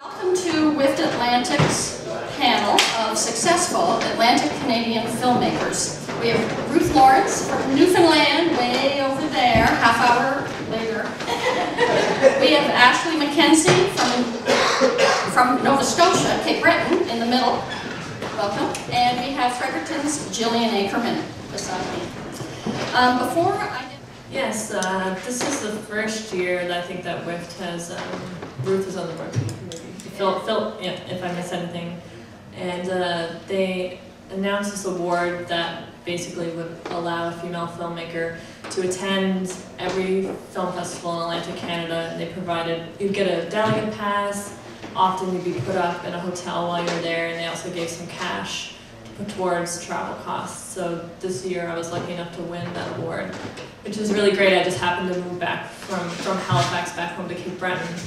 Welcome to WIFT Atlantic's panel of successful Atlantic Canadian filmmakers. We have Ruth Lawrence from Newfoundland, way over there, half hour later. We have Ashley McKenzie from Nova Scotia, Cape Breton, in the middle. Welcome. And we have Fredericton's Jillian Acreman beside me. Yes, this is the first year that I think that WIFT has, Ruth is on the board committee. Phil, yeah, if I miss anything. And they announced this award that basically would allow a female filmmaker to attend every film festival in Atlantic Canada. And they provided, you'd get a delegate pass, often you'd be put up in a hotel while you're there, and they also gave some cash to put towards travel costs. So this year I was lucky enough to win that award, which is really great. I just happened to move back from Halifax back home to Cape Breton.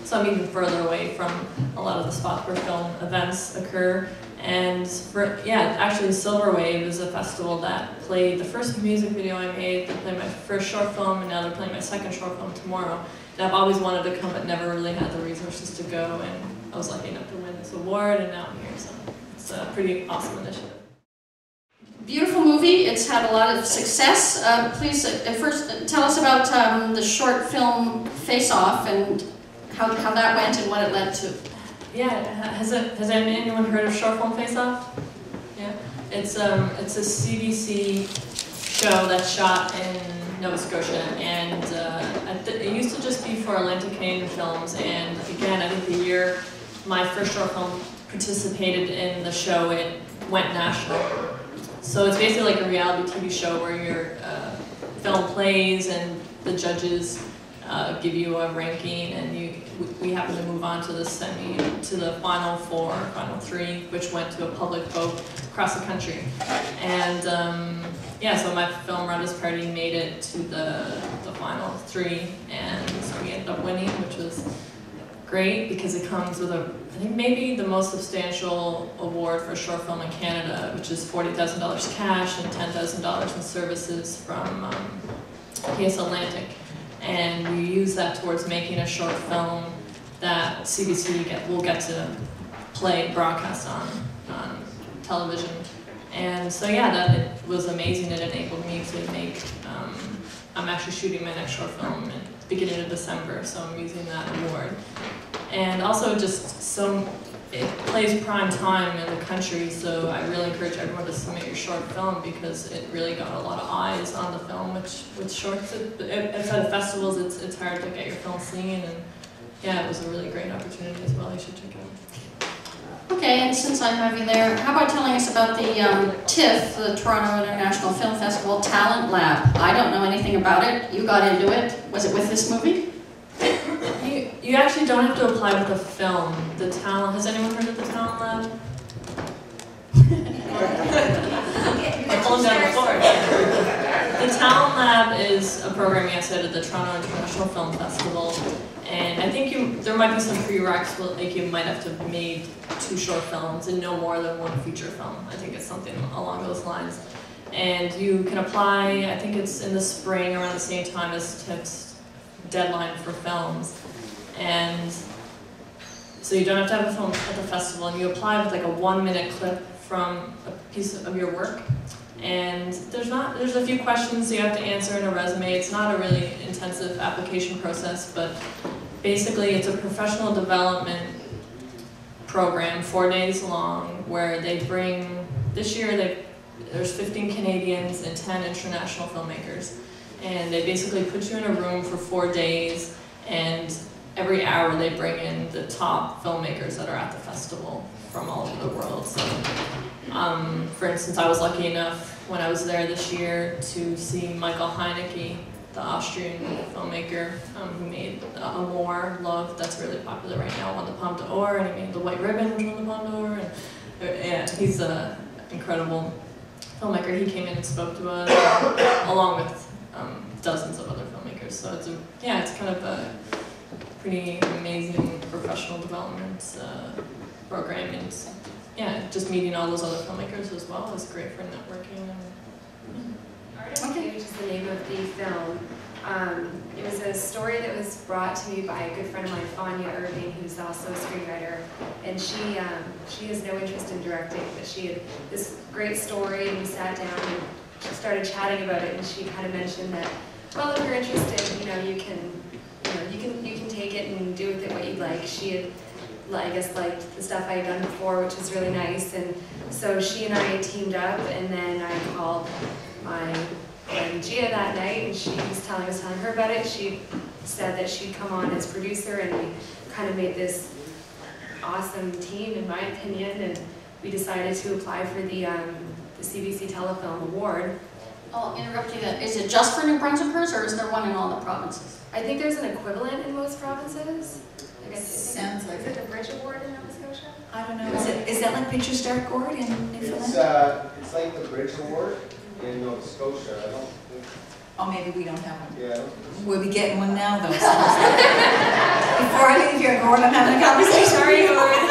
So I'm even further away from a lot of the spots where film events occur. And actually Silver Wave is a festival that played the first music video I made. They played my first short film, and now they're playing my second short film tomorrow. And I've always wanted to come, but never really had the resources to go. And I was lucky enough to win this award, and now I'm here. So it's a pretty awesome initiative. Beautiful movie. It's had a lot of success. Please first tell us about the short film Face Off and how that went and what it led to. Yeah, has anyone heard of short film Face Off? Yeah, it's a CBC show that's shot in Nova Scotia, and it used to just be for Atlantic Canadian films. And again, I think the year my first short film participated in the show, it went national. So it's basically like a reality TV show where your film plays and the judges give you a ranking, and we happen to move on to the final four, final three, which went to a public vote across the country. And so my film Rudders Party made it to the final three, and so we ended up winning, which was great because it comes with I think maybe the most substantial award for a short film in Canada, which is $40,000 cash and $10,000 in services from PS Atlantic. And we use that towards making a short film that CBC will get to broadcast on television. And so it was amazing. It enabled me to make, I'm actually shooting my next short film in the beginning of December, so I'm using that award. And also it plays prime time in the country, so I really encourage everyone to submit your short film because it really got a lot of eyes on the film, which with shorts, outside of festivals, it's hard to get your film seen, and it was a really great opportunity as well. You should check it out. Okay, and since I have you there, how about telling us about the TIFF, the Toronto International Film Festival Talent Lab? I don't know anything about it. You got into it. Was it with this movie? You actually don't have to apply with a film. Has anyone heard of the Talent Lab? I'm pulling down the floor. The Talent Lab is a program outside of the Toronto International Film Festival, and I think there might be some prereqs, like you might have to have made 2 short films and no more than 1 feature film. I think it's something along those lines. And you can apply, I think it's in the spring around the same time as TIFF's deadline for films. And so you don't have to have a film at the festival, and you apply with like a 1-minute clip from a piece of your work. And there's a few questions you have to answer in a resume. It's not a really intensive application process, but basically it's a professional development program, 4 days long, where they bring, this year there's 15 Canadians and 10 international filmmakers. And they basically put you in a room for 4 days, and every hour they bring in the top filmmakers that are at the festival from all over the world. So, for instance, I was lucky enough when I was there this year to see Michael Haneke, the Austrian filmmaker who made Amour, Love, that's really popular right now, won the Palme d'Or, and he made The White Ribbon, which won the Palme d'Or. And he's an incredible filmmaker. He came in and spoke to us, along with dozens of other filmmakers. So it's kind of a pretty amazing professional development program, and just meeting all those other filmmakers as well is great for networking. Artist Cage is the name of the film. It was a story that was brought to me by a good friend of mine, Fania Irving, who's also a screenwriter, and she has no interest in directing, but she had this great story, and we sat down and started chatting about it, and she kind of mentioned that, well, if you're interested, you can take it and do with it what you'd like. She had, I guess, liked the stuff I had done before, which was really nice, and so she and I teamed up, and then I called my friend Gia that night, and I was telling her about it. She said that she'd come on as producer, and we kind of made this awesome team, in my opinion, and we decided to apply for the CBC Telefilm Award. I'll interrupt you then. Is it just for New Brunswickers, or is there one in all the provinces? I think there's an equivalent in most provinces. Sounds like is it the Bridge Award in Nova Scotia? I don't know. Is that like Picture Star Award in Newfoundland? It's like the Bridge Award in Nova Scotia. I don't think. Oh, maybe we don't have one. Yeah. We'll be getting one now, though. So before I leave here, Gordon, I'm having a conversation. Sorry, Gordon.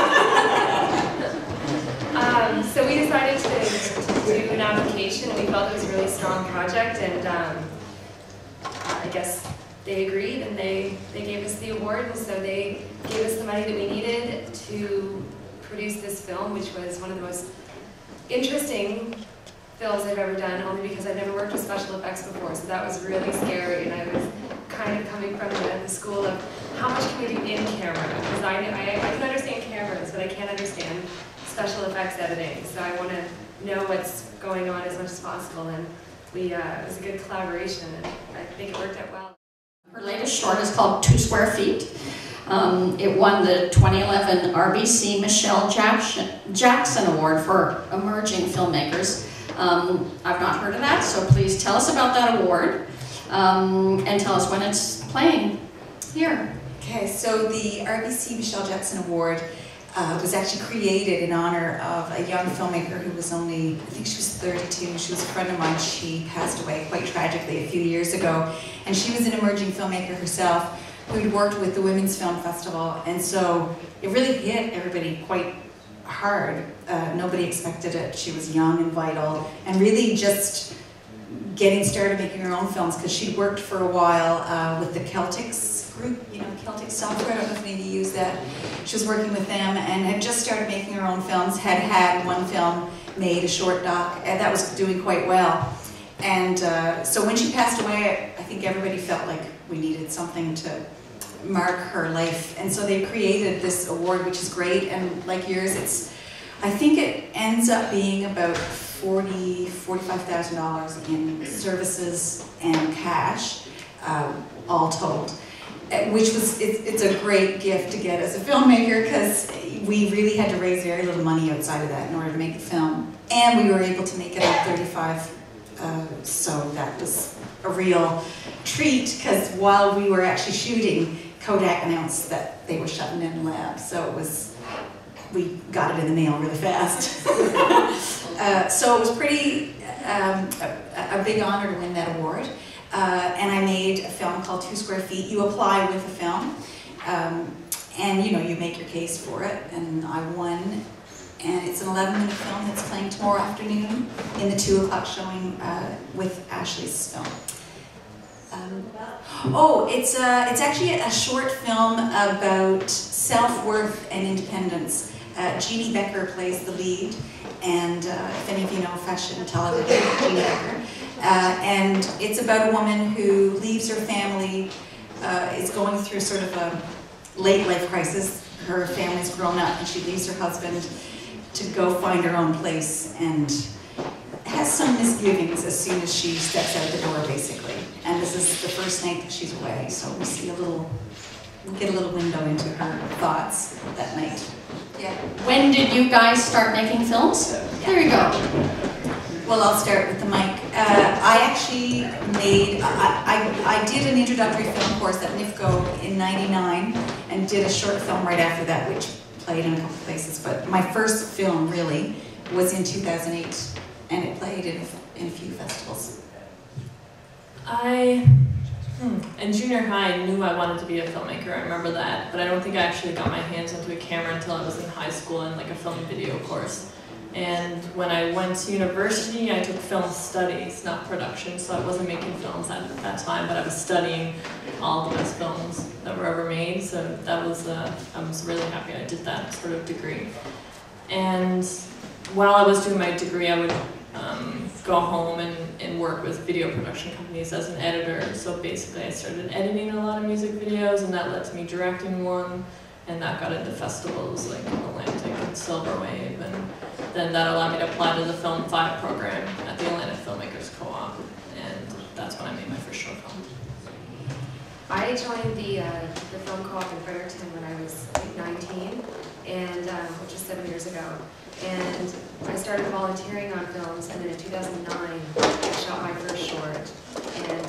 So we decided to do an application. We felt it was a really strong project, and I guess they agreed, and they gave us the award, and so they gave us the money that we needed to produce this film, which was one of the most interesting films I've ever done, only because I've never worked with special effects before, so that was really scary, and I was kind of coming from the school of how much can we do in camera, because I can understand cameras, but I can't understand special effects editing, so I want to know what's going on as much as possible, and it was a good collaboration, and I think it worked out well. Her latest short is called 2 Square Feet. It won the 2011 RBC Michelle Jackson Award for Emerging Filmmakers. I've not heard of that, so please tell us about that award and tell us when it's playing here. Okay, so the RBC Michelle Jackson Award was actually created in honor of a young filmmaker who was only, I think she was 32. She was a friend of mine. She passed away quite tragically a few years ago. And she was an emerging filmmaker herself who'd worked with the Women's Film Festival. And so it really hit everybody quite hard. Nobody expected it. She was young and vital and really just getting started making her own films, because she'd worked for a while with the Celtics group, Celtic software. I don't know if any of you use that. She was working with them and had just started making her own films, had one film made, a short doc, and that was doing quite well. And so when she passed away, I think everybody felt like we needed something to mark her life. And so they created this award, which is great. And like yours, I think it ends up being about $45,000 in services and cash, all told. It's a great gift to get as a filmmaker, because we really had to raise very little money outside of that in order to make the film. And we were able to make it on 35, so that was a real treat, because while we were actually shooting, Kodak announced that they were shutting down the lab, so we got it in the mail really fast. So it was pretty a big honor to win that award. And I made a film called 2 Square Feet. You apply with a film, and you make your case for it, and I won. And it's an 11-minute film that's playing tomorrow afternoon in the 2 o'clock showing with Ashley's film. It's actually a short film about self-worth and independence. Jeannie Becker plays the lead, and if any of you know fashion and television, Jeannie Becker. And it's about a woman who leaves her family, is going through sort of a late life crisis. Her family's grown up, and she leaves her husband to go find her own place, and has some misgivings as soon as she steps out the door, basically. And this is the first night that she's away, so we get a little window into her thoughts that night. Yeah. When did you guys start making films? There you go. Well, I'll start with the mic. I actually I did an introductory film course at NIFCO in '99 and did a short film right after that, which played in a couple places. But my first film really was in 2008, and it played in a few festivals. In junior high, I knew I wanted to be a filmmaker. I remember that, but I don't think I actually got my hands onto a camera until I was in high school in like a film and video course. And when I went to university, I took film studies, not production, so I wasn't making films at that time, but I was studying all the best films that were ever made, so that was, I was really happy I did that sort of degree. And while I was doing my degree, I would go home and work with video production companies as an editor. So basically I started editing a lot of music videos, and that led to me directing one, and that got into festivals like Atlantic and Silver Wave, and then that allowed me to apply to the Film 5 program at the Atlantic Filmmakers Co-op, and that's when I made my first short film. I joined the film co-op in Fredericton when I was like 19, and which is 7 years ago. And I started volunteering on films, and then in 2009, I shot my first short. And